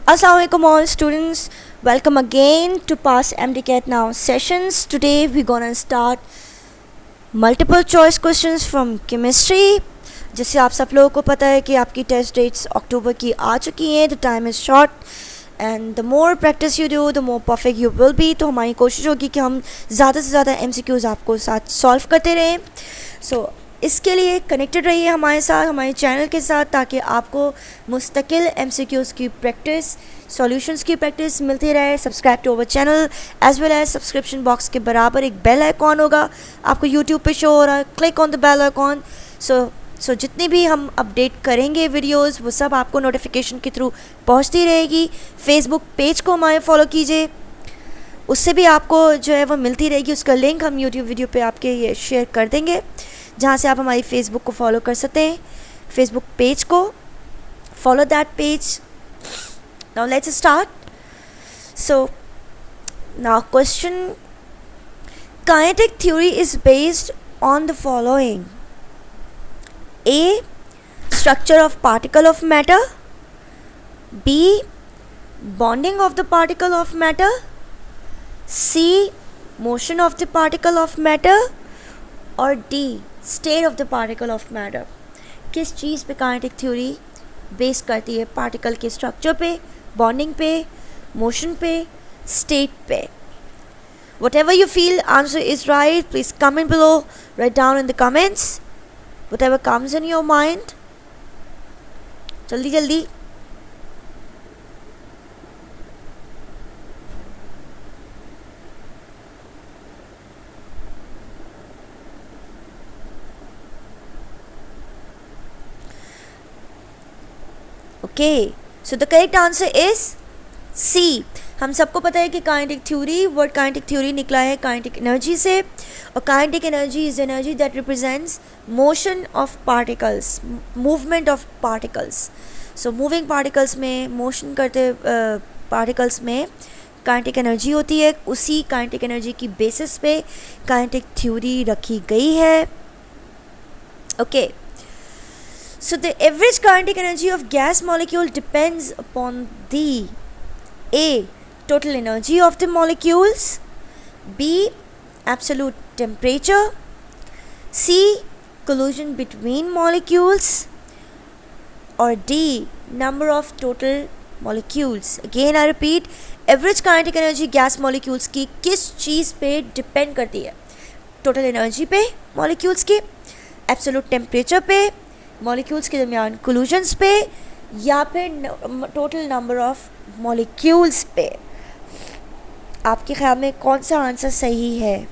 Assalamualaikum all students, welcome again to Pass MDCAT Now sessions. Today we're gonna start multiple choice questions from chemistry. जैसे आप सब लोगों को पता है कि आपकी टेस्ट डेट्स अक्टूबर की आ चुकी हैं, तो time is short and the more practice you do the more perfect you will be. तो हमारी कोशिश होगी कि हम ज़्यादा से ज़्यादा MCQs आपको साथ सॉल्व करते रहें. सो इसके लिए कनेक्टेड रहिए हमारे साथ, हमारे चैनल के साथ, ताकि आपको मुस्तकिल MCQs की प्रैक्टिस, सॉल्यूशंस की प्रैक्टिस मिलती रहे. Subscribe to our channel as well as subscription box के बराबर एक बेल आइकॉन होगा आपको यूट्यूब पे शो हो रहा है. Click on the bell icon. So जितनी भी हम अपडेट करेंगे वीडियोस, वो सब आपको नोटिफिकेशन के थ्रू पहुंचती रहेगी. फेसबुक पेज को हमारे फॉलो कीजिए, उससे भी आपको जो है वो मिलती रहेगी. उसका लिंक हम यूट्यूब वीडियो पे आपके ये शेयर कर देंगे, जहाँ से आप हमारी फेसबुक को फॉलो कर सकते हैं. फेसबुक पेज को follow that page. Now let's start. So now question, kinetic theory is based on the following: A. Structure of particle of matter. B. Bonding of the particle of matter. C. Motion of the particle of matter. और D. State of the particle of matter. किस चीज़ पे kinetic theory base करती है? Particle के structure पे, bonding पे, motion पे, स्टेट पे. Whatever you feel answer is right, please comment below, write down in the comments. Whatever comes in your mind. जल्दी जल्दी. Okay, so the correct answer is C. हम सबको पता है कि kinetic theory, word kinetic theory निकला है kinetic energy से, और kinetic energy is energy that represents motion of particles, movement of particles. So moving particles में, मोशन करते पार्टिकल्स में काइनेटिक एनर्जी होती है. उसी काइनेटिक एनर्जी की बेसिस पे काइनेटिक थ्योरी रखी गई है. Okay, so the average kinetic energy of gas molecule depends upon the A. Total energy of the molecules. B. Absolute temperature. C. Collision between molecules. Or D. Number of total molecules. Again I repeat, average kinetic energy gas molecules की किस चीज़ पे depend करती है? Total energy पे molecules की, absolute temperature पे, molecules के दरमियान कोलिजन्स पे, या फिर टोटल नंबर ऑफ मॉलिक्यूल्स पे. आपके ख्याल में कौन सा आंसर सही है?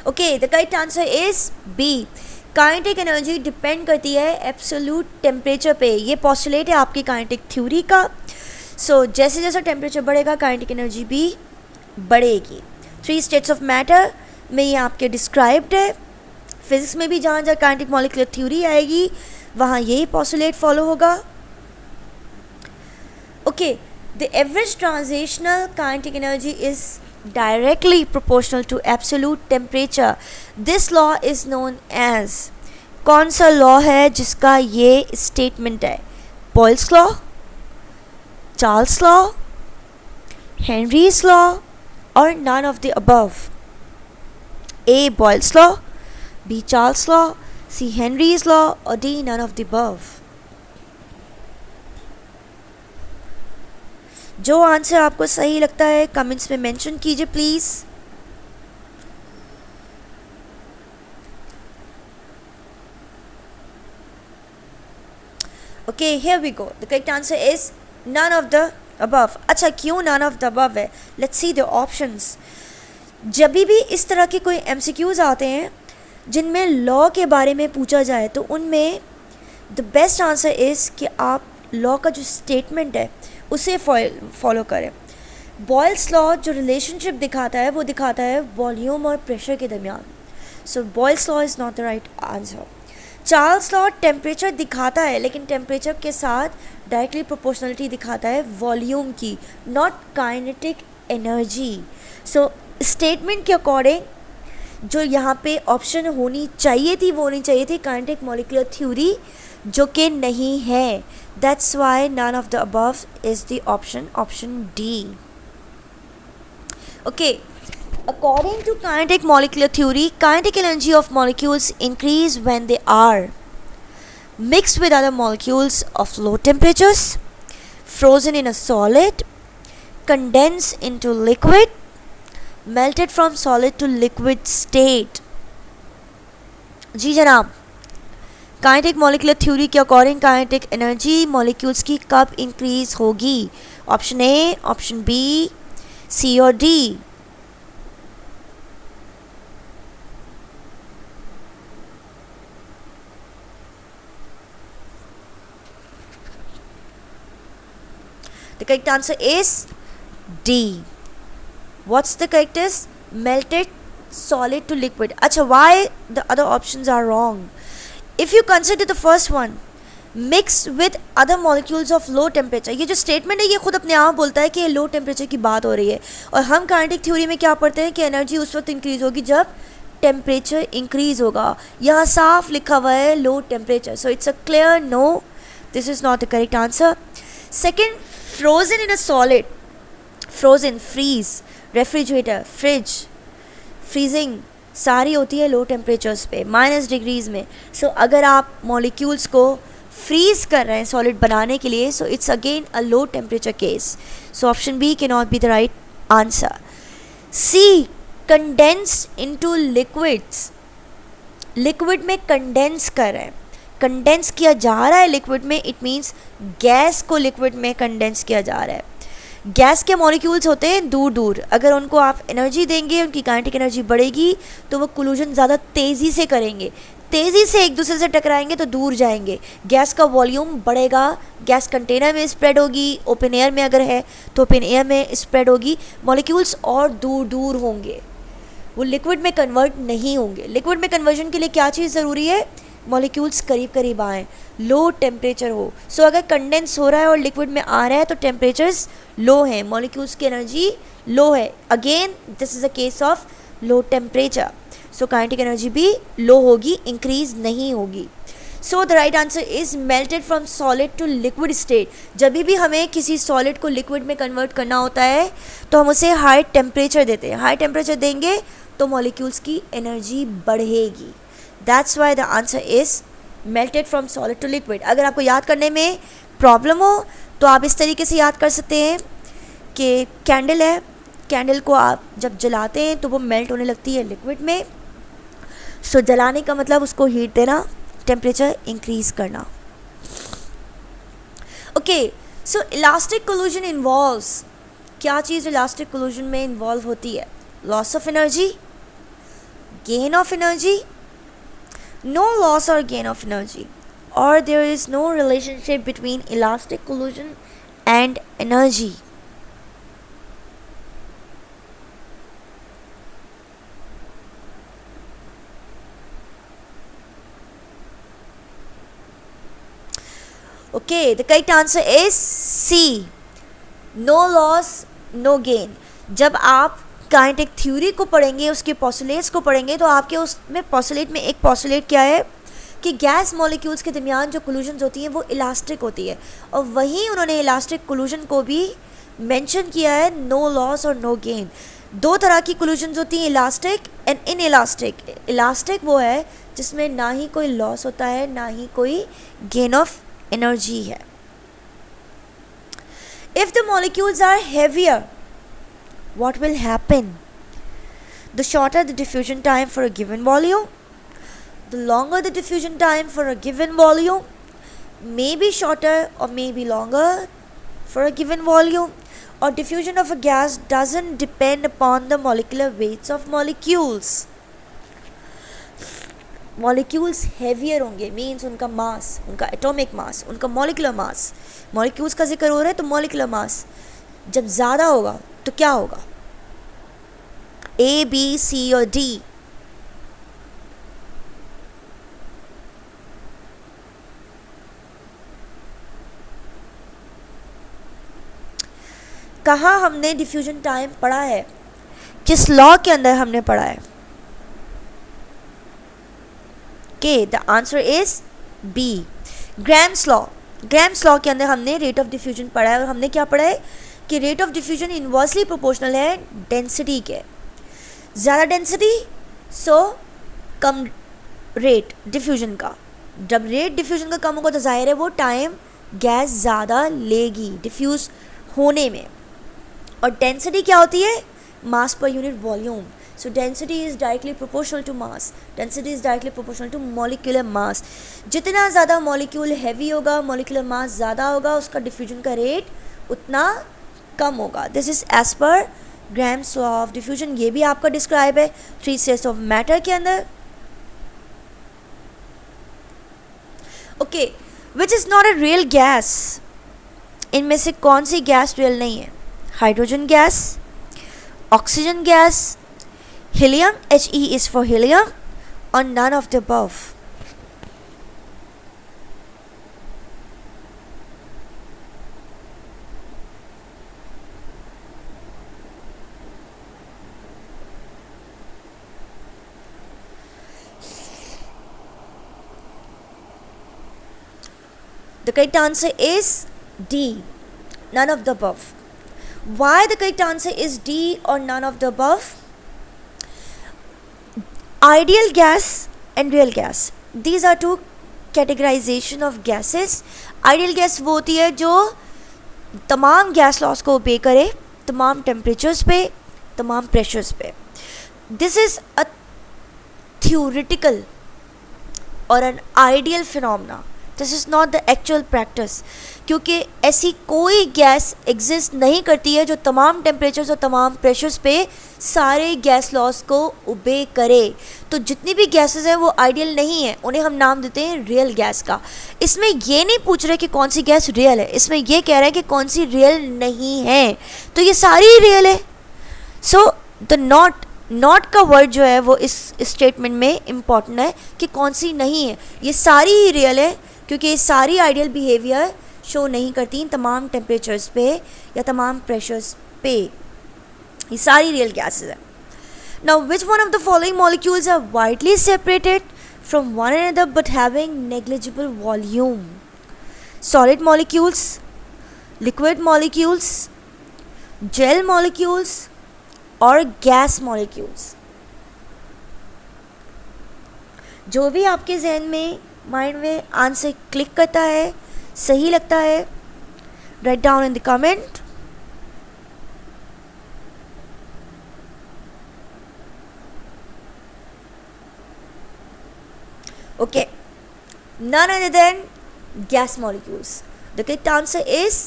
Okay, the correct answer is B. Kinetic energy depend करती है एब्सोल्यूट टेम्परेचर पे. ये पॉस्टुलेट है आपकी काइनेटिक थ्योरी का. सो जैसे जैसे टेम्परेचर बढ़ेगा काइनेटिक एनर्जी भी बढ़ेगी. 3 स्टेट्स ऑफ मैटर में ये आपके डिस्क्राइब्ड है. फिजिक्स में भी जहाँ जहाँ काइनेटिक मॉलिक्यूलर थ्योरी आएगी वहाँ यही पॉस्टुलेट फॉलो होगा. Okay, the average transitional kinetic energy is directly proportional to absolute temperature. This law is known as, कौन सा लॉ है जिसका ये स्टेटमेंट है? Boyle's law, Charles law, Henry's law, और none of the above. A Boyle's law, B Charles law, C Henry's law, और D none of the above. जो answer आपको सही लगता है कमेंट्स में मेंशन कीजिए please. Okay, here we go. The correct answer is none of the above. अच्छा, क्यों नन ऑफ द अबव है? Let's see the options. जब भी इस तरह के कोई MCQs आते हैं जिनमें लॉ के बारे में पूछा जाए, तो उनमें द बेस्ट आंसर इज़ कि आप लॉ का जो स्टेटमेंट है उसे फॉलो करें. बॉयल्स लॉ जो रिलेशनशिप दिखाता है वो दिखाता है वॉल्यूम और प्रेशर के दरमियान. So Boyle's law is not the right answer. Charles law temperature दिखाता है, लेकिन टेम्परेचर के साथ डायरेक्टली प्रोपोर्शनलिटी दिखाता है वॉल्यूम की, not kinetic energy. So statement के अकॉर्डिंग जो यहाँ पे ऑप्शन होनी चाहिए थी वो होनी चाहिए थी काइनेटिक मॉलिक्यूलर थ्योरी, जो कि नहीं है। That's why none of the above is the option D. Okay, according to kinetic molecular theory, kinetic energy of molecules increase when they are mixed with other molecules of low temperatures, frozen in a solid, condensed into liquid, melted from solid to liquid state। जी जनाब, kinetic molecular theory के according kinetic energy molecules की कब increase होगी? Option A, option B, C और D. The correct answer is D. What's the correct is? Melted solid to liquid. Acha, why the other options are wrong? If you consider the first one, mixed with other molecules of low temperature, ये जो statement है ये खुद अपने आप बोलता है कि ये low temperature की बात हो रही है, और हम kinetic theory में क्या पढ़ते हैं कि एनर्जी उस वक्त इंक्रीज होगी जब टेम्परेचर इंक्रीज होगा। यहाँ साफ लिखा हुआ है low temperature, so it's a clear no. This is not the correct answer. Second, frozen in a solid, frozen, freeze, refrigerator, fridge, freezing सारी होती है लो टेम्परेचर्स पे, -डिग्रीज़ में। सो अगर आप मॉलिक्यूल्स को फ्रीज कर रहे हैं सॉलिड बनाने के लिए, so it's again a low temperature case. So option B can not be the right answer. C, condensed into liquids, liquid में कंडेंस कर रहे हैं, कंडेंस किया जा रहा है लिक्विड में, इट मीन्स गैस को लिक्विड में कंडेंस किया जा रहा है। गैस के मॉलिक्यूल्स होते हैं दूर दूर, अगर उनको आप एनर्जी देंगे, उनकी काइनेटिक एनर्जी बढ़ेगी तो वो कोलिजन ज़्यादा तेज़ी से करेंगे, तेज़ी से एक दूसरे से टकराएंगे तो दूर जाएंगे, गैस का वॉल्यूम बढ़ेगा, गैस कंटेनर में स्प्रेड होगी, ओपन एयर में अगर है तो ओपन एयर में स्प्रेड होगी, मॉलिक्यूल्स और दूर दूर होंगे, वो लिक्विड में कन्वर्ट नहीं होंगे। लिक्विड में कन्वर्जन के लिए क्या चीज़ ज़रूरी है? मॉलिक्यूल्स करीब करीब आएँ, लो टेम्परेचर हो। सो अगर कंडेंस हो रहा है और लिक्विड में आ रहा है तो टेम्परेचर्स लो हैं, मॉलिक्यूल्स की एनर्जी लो है। Again this is a case of low temperature, so kinetic energy भी लो होगी, इंक्रीज नहीं होगी। So the right answer is melted from solid to liquid state. जब भी हमें किसी सॉलिड को लिक्विड में कन्वर्ट करना होता है तो हम उसे हाई टेम्परेचर देते हैं, हाई टेम्परेचर देंगे तो मॉलिक्यूल्स की एनर्जी बढ़ेगी। That's why the answer is melted from solid to liquid. अगर आपको याद करने में प्रॉब्लम हो तो आप इस तरीके से याद कर सकते हैं कि कैंडल है, कैंडल को आप जब जलाते हैं तो वो मेल्ट होने लगती है लिक्विड में। सो जलाने का मतलब उसको हीट देना, टेम्परेचर इंक्रीज करना। Okay, so elastic collision involves, क्या चीज़ इलास्टिक कोलिजन में इन्वॉल्व होती है? Loss of energy, gain of energy, no loss or gain of energy, or there is no relationship between elastic collision and energy. Okay, the correct answer is C, no loss no gain. जब आप kinetic theory को पढ़ेंगे, उसके postulates को पढ़ेंगे, तो आपके उसमें पोस्टुलेट में एक पोस्टुलेट क्या है कि गैस मॉलिक्यूल्स के दरमियान जो कोलिजन्स होती हैं वो इलास्टिक होती है, और वहीं उन्होंने इलास्टिक कोलिजन को भी मेंशन किया है, नो लॉस और नो गेन। दो तरह की कोलिजन्स होती हैं, elastic and in elastic. Elastic वो है जिसमें ना ही कोई लॉस होता है ना ही कोई गेन ऑफ एनर्जी है। If the molecules are heavier, what will happen? The shorter the diffusion time for a given volume, the longer the diffusion time for a given volume, may be shorter or may be longer for a given volume, or diffusion of a gas doesn't depend upon the molecular weights of molecules. Molecules heavier होंगे means उनका मास, उनका atomic mass, उनका molecular mass, molecules का जिक्र हो रहा है तो मॉलिकुलर मास जब ज़्यादा होगा तो क्या होगा? A, B, C और D? कहाँ हमने डिफ्यूजन टाइम पढ़ा है, किस लॉ के अंदर हमने पढ़ा है? के the answer is B, Graham's law. Graham's law के अंदर हमने रेट ऑफ डिफ्यूजन पढ़ा है और हमने क्या पढ़ा है कि rate of diffusion inversely proportional है डेंसिटी के। ज़्यादा डेंसिटी सो कम रेट डिफ्यूजन का। जब रेट डिफ्यूजन का कम होगा तो जाहिर है वो टाइम गैस ज़्यादा लेगी डिफ्यूज़ होने में। और डेंसिटी क्या होती है? Mass per unit volume. So density is directly proportional to mass. Density is directly proportional to molecular mass. जितना ज़्यादा मॉलिक्यूल हैवी होगा, मॉलिक्यूलर मास ज़्यादा होगा, उसका डिफ्यूजन का रेट उतना कम होगा। This is as per Graham's law of diffusion. ये भी आपका डिस्क्राइब है 3 स्टेट्स ऑफ मैटर के अंदर। Okay, which is not a real gas? इनमें से कौन सी गैस रियल नहीं है? Hydrogen gas, oxygen gas, helium, He is for helium, or none of the above? The correct answer is D, none of the above. Why the correct answer is D or none of the above? Ideal gas and real gas, these are two categorization of gases. Ideal gas वो होती है जो तमाम gas laws को ओबे करे, तमाम temperatures पे, तमाम प्रेशर्स पे। दिस इज़ अ theoretical और an ideal phenomena. This is not the actual practice, क्योंकि ऐसी कोई गैस एग्जिस्ट नहीं करती है जो तमाम टेम्परेचर्स और तमाम प्रेशर्स पे सारे गैस लॉस को ओबे करे। तो जितनी भी गैसेस हैं वो आइडियल नहीं है, उन्हें हम नाम देते हैं रियल गैस का। इसमें ये नहीं पूछ रहे कि कौन सी गैस रियल है, इसमें ये कह रहे हैं कि कौन सी रियल नहीं है। तो ये सारी रियल है। सो द नॉट का वर्ड जो है वो इस स्टेटमेंट में इम्पॉर्टेंट है कि कौन सी नहीं है। ये सारी ही रियल है, क्योंकि ये सारी आइडियल बिहेवियर शो नहीं करती तमाम टेम्परेचर्स पे या तमाम प्रेशर्स पे। ये सारी रियल गैसेस हैं। Now which one of the following molecules are widely separated from one another but having negligible volume? Solid molecules, liquid molecules, gel molecules और गैस मॉलिक्यूल्स। जो भी आपके जहन में माइंड में आंसर क्लिक करता है, सही लगता है, write down in the comment. Okay, none other than gas molecules. The correct answer is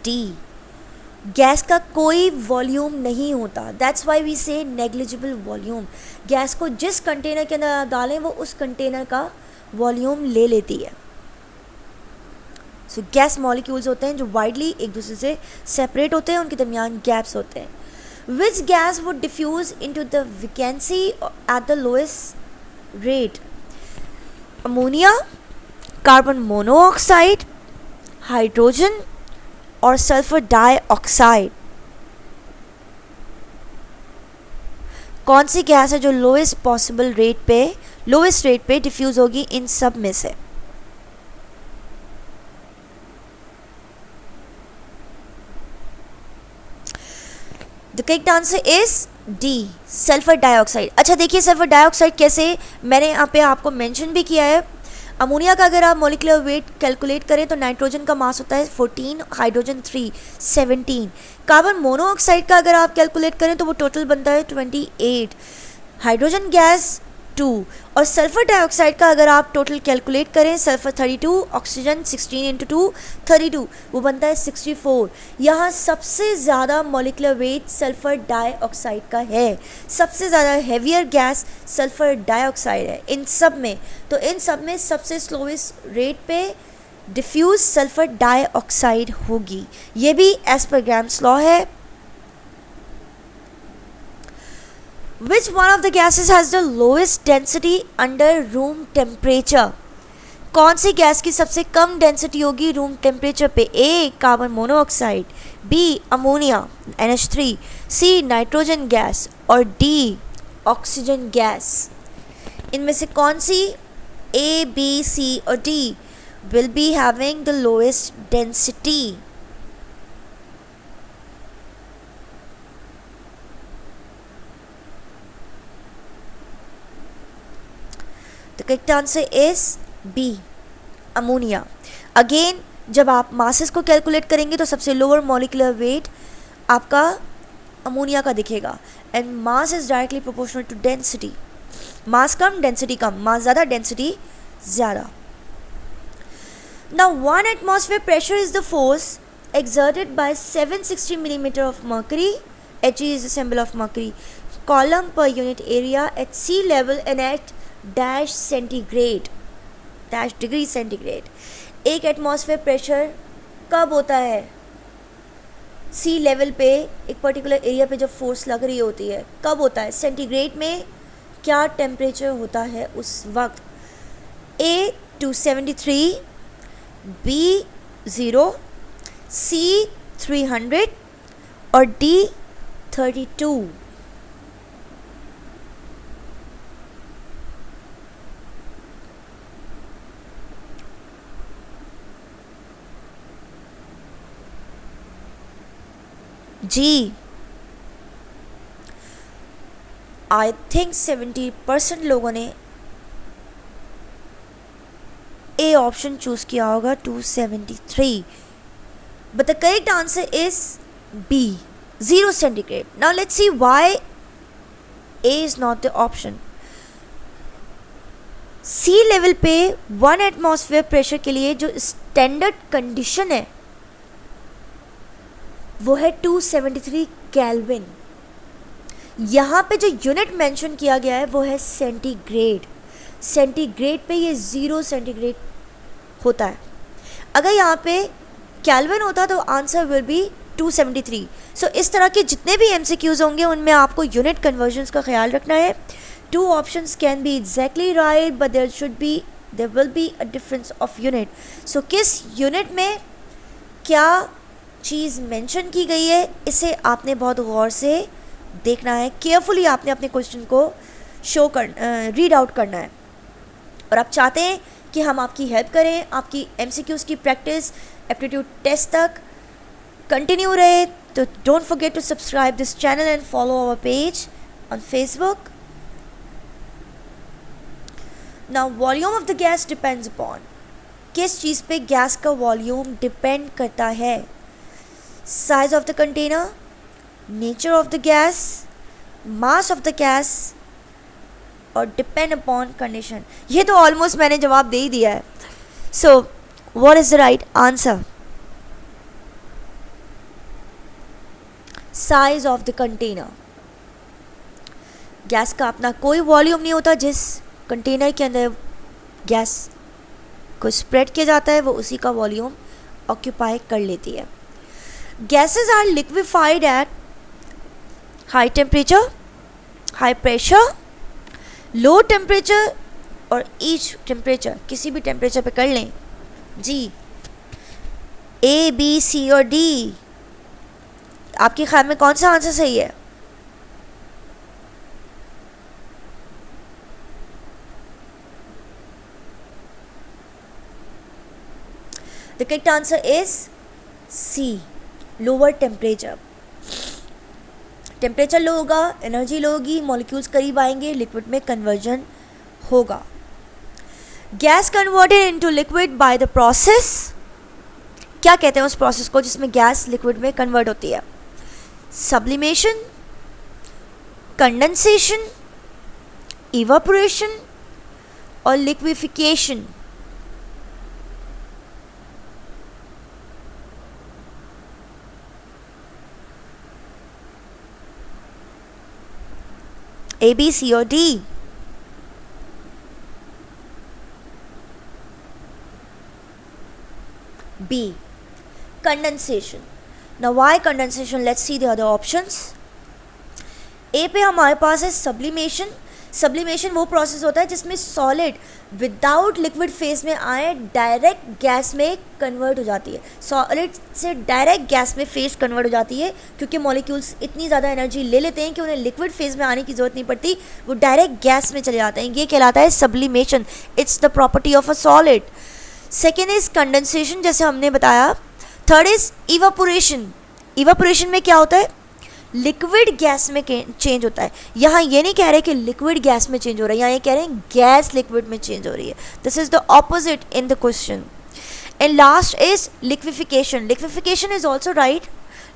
D. Gas का कोई वॉल्यूम नहीं होता, दैट्स वाई वी से नेग्लिजिबल वॉल्यूम। गैस को जिस कंटेनर के अंदर आप डालें वो उस कंटेनर का वॉल्यूम ले लेती है। सो गैस मॉलिक्यूल्स होते हैं जो वाइडली एक दूसरे से सेपरेट होते हैं, उनके दरमियान गैप्स होते हैं। Which gas would diffuse into the vacancy at the lowest rate? Ammonia, carbon monoxide, hydrogen और सल्फर डाइऑक्साइड। कौन सी गैस है जो लोएस्ट पॉसिबल रेट पे, लोएस्ट रेट पे डिफ्यूज होगी इन सब में से? The correct answer is D, sulphur dioxide. अच्छा देखिए सल्फर डाइऑक्साइड कैसे, मैंने यहाँ पे आपको मेंशन भी किया है। अमोनिया का अगर आप मॉलिक्यूलर वेट कैलकुलेट करें तो नाइट्रोजन का मास होता है 14, हाइड्रोजन 3, 17। कार्बन मोनोऑक्साइड का अगर आप कैलकुलेट करें तो वो टोटल बनता है 28, हाइड्रोजन गैस 2 और सल्फर डाइऑक्साइड का अगर आप टोटल कैलकुलेट करें सल्फर 32, ऑक्सीजन 16 × 2 32, वो बनता है 64। यहाँ सबसे ज़्यादा मॉलिक्यूलर वेट सल्फर डाइऑक्साइड का है, सबसे ज़्यादा हैवियर गैस सल्फर डाइऑक्साइड है इन सब में। तो इन सब में सबसे स्लोएस्ट रेट पे डिफ्यूज सल्फर डाइऑक्साइड होगी। ये भी एज पर ग्राम्स लॉ है। Which one of the gases has the lowest density under room temperature? कौन सी गैस की सबसे कम डेंसिटी होगी रूम टेम्परेचर पे? A carbon monoxide, B ammonia NH3, C nitrogen gas और डी ऑक्सीजन गैस। इनमें से कौन सी ए बी सी और D will be having the lowest density? The correct answer is B, ammonia. Again, जब आप masses को कैलकुलेट करेंगे तो सबसे लोअर मॉलिक्यूलर वेट आपका अमोनिया का दिखेगा and mass is directly proportional to density. Mass कम डेंसिटी कम, मास ज़्यादा डेंसिटी ज़्यादा। Now 1 atmosphere pressure is the force exerted by 760 millimeter of mercury, He is the symbol of mercury, column per unit area at sea level and at dash centigrade, dash degree centigrade। एक atmosphere pressure कब होता है? सी level पे एक particular area पे जब force लग रही होती है, कब होता है? सेंटीग्रेड में क्या टेम्परेचर होता है उस वक्त? ए 273, बी 0, सी 300 और डी 32। जी, आई थिंक 70% लोगों ने ए ऑप्शन चूज किया होगा, 273, but the correct answer is B, 0 centigrade. Now let's see why A is not the option. Sea level पे 1 एटमॉस्फेयर प्रेशर के लिए जो स्टैंडर्ड कंडीशन है वो है 273 केल्विन। यहाँ पे जो यूनिट मेंशन किया गया है वो है सेंटीग्रेड। सेंटीग्रेड पे ये 0 सेंटीग्रेड होता है। अगर यहाँ पे केल्विन होता तो आंसर विल बी 273। सो इस तरह के जितने भी MCQs होंगे उनमें आपको यूनिट कन्वर्जन्स का ख्याल रखना है। 2 options can be exactly right but there will be a difference of unit. So किस यूनिट में क्या चीज़ मेंशन की गई है इसे आपने बहुत गौर से देखना है। केयरफुली आपने अपने क्वेश्चन को रीड आउट करना है। और आप चाहते हैं कि हम आपकी हेल्प करें, आपकी MCQs की प्रैक्टिस एप्टीट्यूड टेस्ट तक कंटिन्यू रहे, तो don't forget to subscribe this channel and follow our page on Facebook. Now volume of the gas depends upon, किस चीज़ पे गैस का वॉल्यूम डिपेंड करता है? Size of the container, nature of the gas, mass of the gas और depend upon condition. ये तो almost मैंने जवाब दे ही दिया है। So what is the right answer? Size of the container. Gas का अपना कोई वॉल्यूम नहीं होता, जिस कंटेनर के अंदर गैस को स्प्रेड किया जाता है वो उसी का वॉल्यूम ऑक्यूपाई कर लेती है। Gases are liquefied at high temperature, high pressure, low temperature और ईच टेम्परेचर, किसी भी टेम्परेचर पे कर लें। जी, ए बी सी और डी, आपके ख्याल में कौन सा आंसर सही है? The correct answer is C, lower temperature. Temperature low होगा, एनर्जी लो होगी, मॉलिक्यूल्स करीब आएंगे, लिक्विड में कन्वर्जन होगा। Gas converted into liquid by the process, क्या कहते हैं उस प्रोसेस को जिसमें गैस लिक्विड में कन्वर्ट होती है? सब्लिमेशन, कंडेंसेशन, इवापोरेशन और liquefaction. A, B, C or D? B, condensation. Now why condensation? Let's see the other options. A पे हमारे पास है sublimation. सब्लिमेशन वो प्रोसेस होता है जिसमें सॉलिड विदाउट लिक्विड फेज में आए डायरेक्ट गैस में कन्वर्ट हो जाती है, सॉलिड से डायरेक्ट गैस में फेज कन्वर्ट हो जाती है, क्योंकि मॉलिक्यूल्स इतनी ज़्यादा एनर्जी ले लेते हैं कि उन्हें लिक्विड फेज में आने की ज़रूरत नहीं पड़ती, वो डायरेक्ट गैस में चले जाते हैं। ये कहलाता है sublimation, it's the property of a solid. Second is condensation, जैसे हमने बताया। Third is evaporation. इवापोरेशन में क्या होता है, लिक्विड गैस में चेंज होता है। यहाँ ये नहीं कह रहे कि लिक्विड गैस में चेंज हो रहा है, यहाँ ये कह रहे हैं गैस लिक्विड में चेंज हो रही है। This is the opposite in the question. And last is liquefaction. Liquefaction is also right,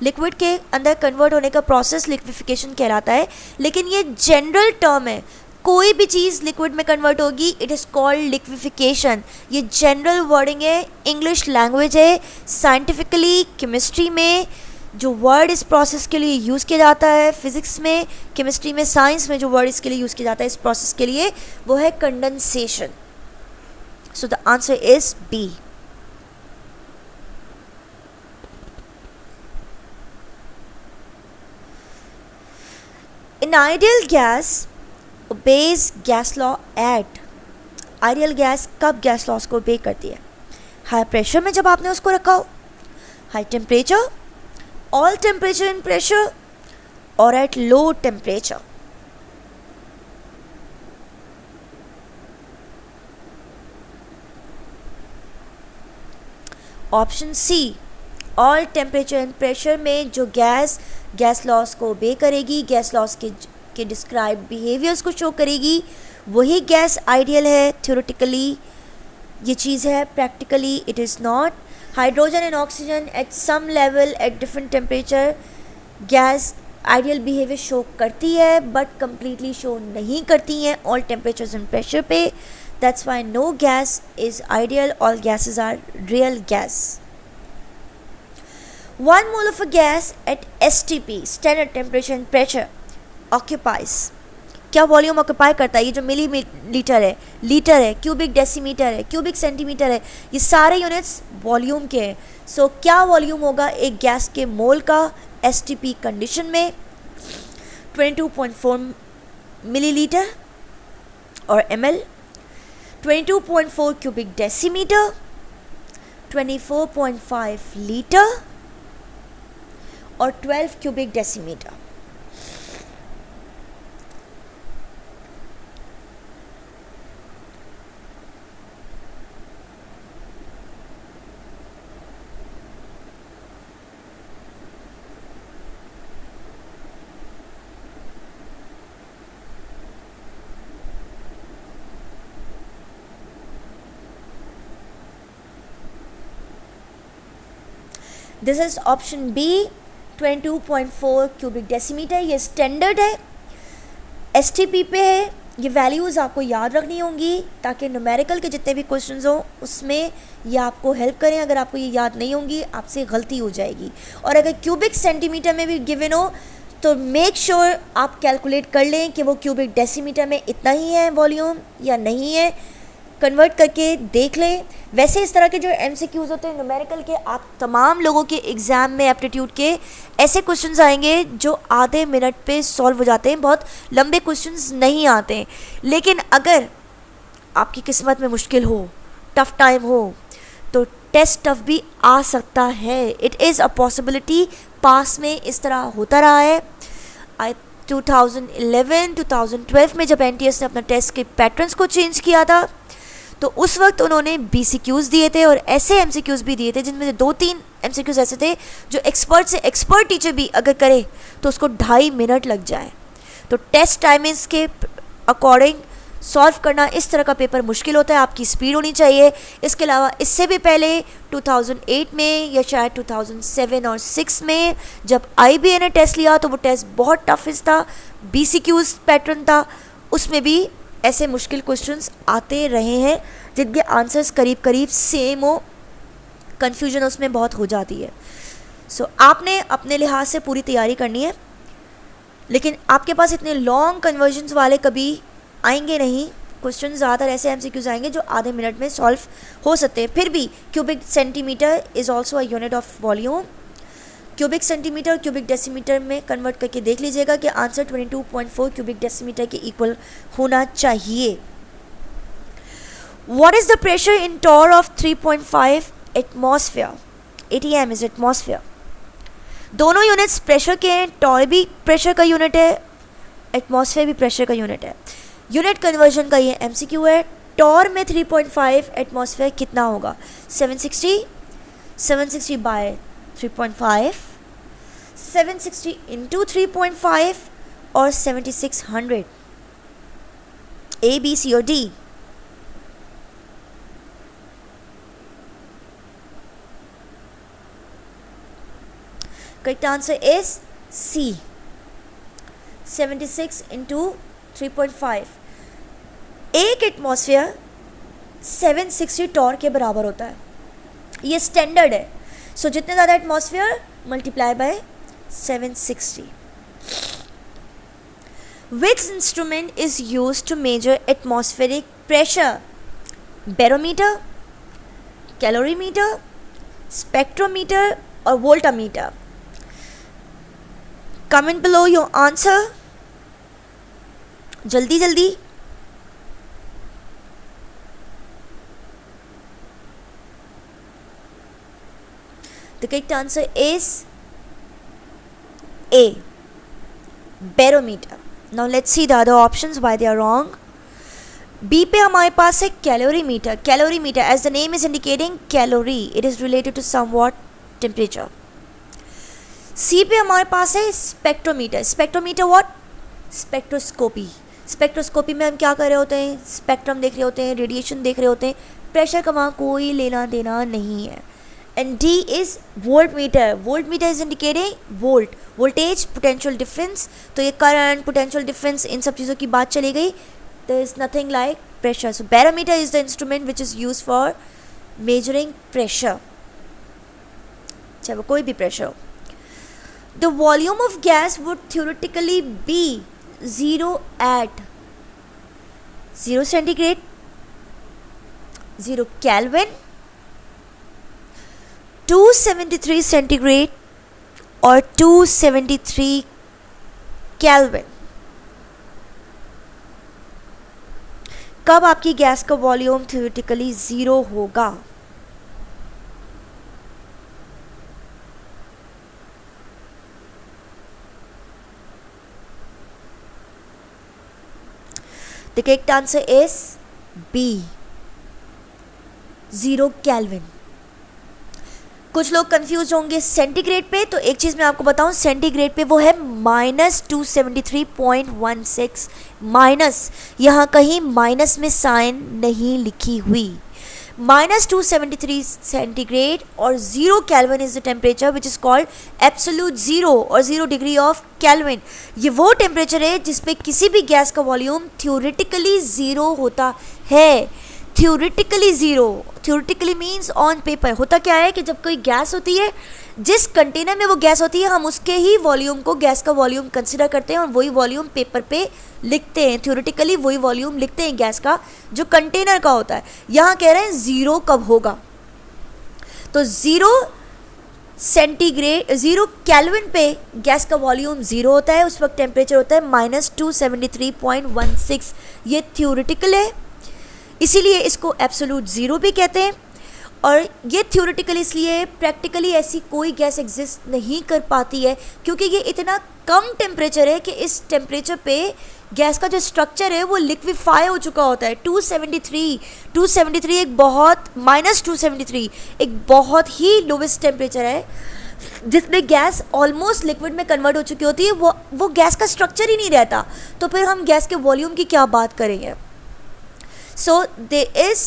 liquid के अंदर कन्वर्ट होने का प्रोसेस लिक्विफिकेशन कहलाता है, लेकिन ये जनरल टर्म है, कोई भी चीज़ लिक्विड में कन्वर्ट होगी इट इज़ कॉल्ड लिक्विफिकेशन। ये जनरल वर्डिंग है, इंग्लिश लैंग्वेज है। साइंटिफिकली केमिस्ट्री में जो वर्ड इस प्रोसेस के लिए यूज़ किया जाता है, फिजिक्स में, केमिस्ट्री में, साइंस में जो वर्ड इसके लिए यूज़ किया जाता है इस प्रोसेस के लिए, वो है condensation. So the answer is B. In ideal gas obeys gas law at. Ideal gas कब गैस लॉस को ओबे करती है, हाई प्रेशर में जब आपने उसको रखा हो, high temperature, all temperature and pressure, or at low temperature. Option C, all temperature and pressure में जो गैस लॉस को ओबे करेगी, गैस लॉस के डिस्क्राइब बिहेवियर्स को शो करेगी, वही गैस आइडियल है। थ्योरेटिकली ये चीज़ है, practically it is not. Hydrogen and oxygen at some level at different temperature gas ideal behaviour show करती है, बट कंप्लीटली शो नहीं करती हैं ऑल टेम्परेचर्स एंड प्रेशर पे। That's why no gas is ideal, all gases are real gas. 1 mole of a gas at STP, standard temperature and pressure, occupies, क्या volume occupy करता है? ये जो millilitre है, लीटर है, क्यूबिक डेसीमीटर है, cubic centimetre है, ये सारे यूनिट्स वॉल्यूम के हैं। सो क्या वॉल्यूम होगा एक गैस के मोल का एसटीपी कंडीशन में? 22.4 मिलीलीटर और ml, 22.4 क्यूबिक डेसीमीटर, 24.5 लीटर और 12 cubic decimetre. This is option B, 22.4 cubic decimetre. ये स्टैंडर्ड है, एसटीपी पे है। ये वैल्यूज़ आपको याद रखनी होंगी ताकि न्यूमेरिकल के जितने भी क्वेश्चंस हों उसमें ये आपको हेल्प करें। अगर आपको ये याद नहीं होंगी आपसे गलती हो जाएगी। और अगर क्यूबिक सेंटीमीटर में भी गिवन हो तो मेक श्योर आप कैलकुलेट कर लें कि वो क्यूबिक डेसीमीटर में इतना ही है वॉल्यूम या नहीं है, कन्वर्ट करके देख लें। वैसे इस तरह के जो एमसीक्यूज़ होते हैं न्यूमेरिकल के, आप तमाम लोगों के एग्ज़ाम में एप्टीट्यूड के ऐसे क्वेश्चंस आएंगे जो आधे मिनट पे सॉल्व हो जाते हैं, बहुत लंबे क्वेश्चंस नहीं आते हैं। लेकिन अगर आपकी किस्मत में मुश्किल हो, टफ़ टाइम हो, तो टेस्ट टफ भी आ सकता है। It is a possibility. पास में इस तरह होता रहा है। 2011-2012 में जब एनटीएस ने अपना टेस्ट के पैटर्न्स को चेंज किया था तो उस वक्त उन्होंने बीसीक्यूज़ दिए थे और ऐसे एमसीक्यूज़ भी दिए थे जिनमें से 2-3 एमसीक्यूज़ ऐसे थे जो एक्सपर्ट से एक्सपर्ट टीचर भी अगर करे तो उसको 2.5 मिनट लग जाए। तो टेस्ट टाइमिंग्स के अकॉर्डिंग सॉल्व करना इस तरह का पेपर मुश्किल होता है, आपकी स्पीड होनी चाहिए। इसके अलावा इससे भी पहले 2008 में या शायद 2007 और 6 में जब आईबीए ने टेस्ट लिया तो वो टेस्ट बहुत टफेस्ट था, बीसीक्यूज़ पैटर्न था, उसमें भी ऐसे मुश्किल क्वेश्चंस आते रहे हैं जिनके आंसर्स करीब करीब सेम हो, कन्फ्यूजन उसमें बहुत हो जाती है। सो आपने अपने लिहाज से पूरी तैयारी करनी है, लेकिन आपके पास इतने लॉन्ग कन्वर्जन्स वाले कभी आएंगे नहीं। क्वेश्चन ज़्यादातर ऐसे एमसीक्यूज़ आएंगे जो आधे मिनट में सॉल्व हो सकते हैं। फिर भी cubic centimetre is also a unit of volume. Cubic centimetre cubic decimetre में कन्वर्ट करके देख लीजिएगा कि आंसर 22.4 क्यूबिक डेसीमीटर के इक्वल होना चाहिए. What is the pressure in torr of 3.5 atmosphere? ATM is atmosphere. दोनों यूनिट्स प्रेशर के हैं. टॉर भी प्रेशर का यूनिट है, एटमॉस्फेयर भी प्रेशर का यूनिट है. यूनिट कन्वर्जन का ये एमसीक्यू है. टॉर में 3.5 एटमॉस्फेयर कितना होगा? 760 बाय 3.5, 760 इंटू 3.5 और 7600. ए, बी, सी और D. Correct answer is C. 76 into 3.5. एक एटमॉस्फेयर 760 टॉर के बराबर होता है. ये स्टैंडर्ड है. सो जितने ज़्यादा atmosphere multiply by 760. Which instrument is used to measure atmospheric pressure? Barometer, calorimeter, spectrometer or voltmeter? Comment below your answer. जल्दी जल्दी. The correct answer is A, barometer. Now let's see the other options why they are wrong. B पे हमारे पास है calorimeter. Calorimeter as the name is indicating calorie, it is related to somewhat temperature. सी पे हमारे पास है spectrometer. Spectrometer what? Spectroscopy. Spectroscopy में हम क्या कर रहे होते हैं? स्पेक्ट्रम देख रहे होते हैं, रेडिएशन देख रहे होते हैं. प्रेशर का वहाँ कोई लेना देना नहीं है. And D is volt meter. Volt meter is indicating volt, voltage, potential difference. तो ये करंट, पोटेंशियल डिफरेंस, इन सब चीज़ों की बात चली गई. There is nothing like pressure. So barometer is the instrument which is use for measuring pressure, चाहे वो कोई भी प्रेशर हो. The volume of gas would theoretically be 0 at 0 centigrade, 0 Kelvin, 273 centigrade or 273 Kelvin. कब आपकी गैस का volume theoretically 0 होगा? The correct answer is B, 0 Kelvin. कुछ लोग कंफ्यूज होंगे सेंटीग्रेड पे. तो एक चीज़ मैं आपको बताऊं, सेंटीग्रेड पे वो है -273.16. माइनस, यहाँ कहीं माइनस में साइन नहीं लिखी हुई. -273 सेंटीग्रेड और 0 kelvin is the temperature which is called absolute zero और 0 डिग्री ऑफ केल्विन. ये वो टेम्परेचर है जिस पे किसी भी गैस का वॉल्यूम थ्योरेटिकली ज़ीरो होता है. Theoretically zero, theoretically means on paper. होता क्या है कि जब कोई गैस होती है, जिस कंटेनर में वो गैस होती है, हम उसके ही वॉल्यूम को गैस का वॉल्यूम कंसिडर करते हैं और वही वॉल्यूम पेपर पे लिखते हैं. थ्योरेटिकली वही वॉल्यूम लिखते हैं गैस का जो कंटेनर का होता है. यहाँ कह रहे हैं ज़ीरो कब होगा. तो 0 सेंटीग्रेड 0 केल्विन पे गैस का वॉल्यूम ज़ीरो होता है. उस वक्त टेम्परेचर होता है -273.16. ये थ्योरेटिकल है, इसीलिए इसको एब्सोल्यूट ज़ीरो भी कहते हैं. और ये थ्योरेटिकली इसलिए, प्रैक्टिकली ऐसी कोई गैस एग्जिस्ट नहीं कर पाती है क्योंकि ये इतना कम टेम्परेचर है कि इस टेम्परेचर पे गैस का जो स्ट्रक्चर है वो लिक्विफाई हो चुका होता है. 273 एक बहुत -273 एक बहुत ही लोवेस्ट टेम्परेचर है जिसमें गैस ऑलमोस्ट लिक्विड में कन्वर्ट हो चुकी होती है. वो गैस का स्ट्रक्चर ही नहीं रहता. तो फिर हम गैस के वॉल्यूम की क्या बात करेंगे. So there is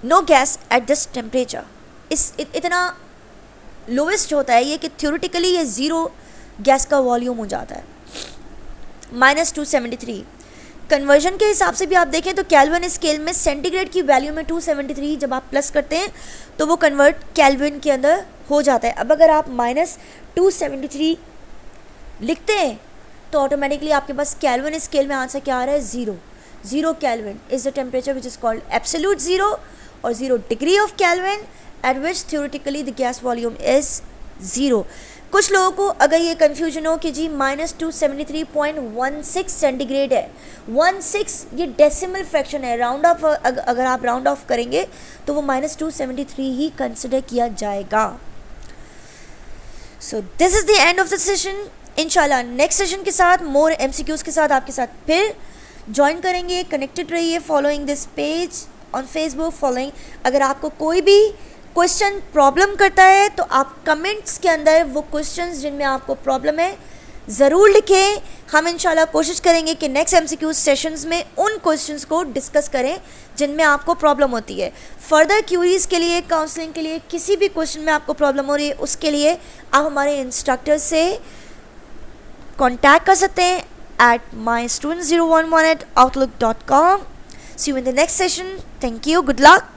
no gas at this temperature. इतना लोवेस्ट होता है ये कि थ्योरेटिकली ये ज़ीरो गैस का वॉल्यूम हो जाता है. -273 कन्वर्जन के हिसाब से भी आप देखें तो केल्विन स्केल में सेंटीग्रेड की वैल्यू में 273 जब आप प्लस करते हैं तो वो कन्वर्ट केल्विन के अंदर हो जाता है. अब अगर आप -273 लिखते हैं तो ऑटोमेटिकली आपके पास केल्विन स्केल में आंसर क्या आ रहा है? Zero Kelvin is the temperature which is called absolute zero or 0 degree of Kelvin at which theoretically the gas volume is 0। कुछ लोगों को अगर ये कन्फ्यूजन हो कि जी -273.16 सेंटीग्रेड है, 16 ये डेसिमल फ्रैक्शन है, राउंड ऑफ अगर आप राउंड ऑफ करेंगे तो वो -273 ही कंसिडर किया जाएगा। So this is the end of the session. इंशाल्लाह नेक्स्ट सेशन के साथ मोर MCQs के साथ आपके साथ फिर ज्वाइन करेंगे। कनेक्टेड रहिए, following this page on Facebook, following. अगर आपको कोई भी क्वेश्चन प्रॉब्लम करता है तो आप कमेंट्स के अंदर वो क्वेश्चंस जिनमें आपको प्रॉब्लम है ज़रूर लिखें। हम इंशाल्लाह कोशिश करेंगे कि नेक्स्ट MCQ सेशंस में उन क्वेश्चंस को डिस्कस करें जिनमें आपको प्रॉब्लम होती है। फर्दर क्यूरीज़ के लिए, काउंसलिंग के लिए, किसी भी क्वेश्चन में आपको प्रॉब्लम हो रही है, उसके लिए आप हमारे इंस्ट्रक्टर से कॉन्टैक्ट कर सकते हैं at mystudent011@outlook.com. See you in the next session. Thank you. Good luck.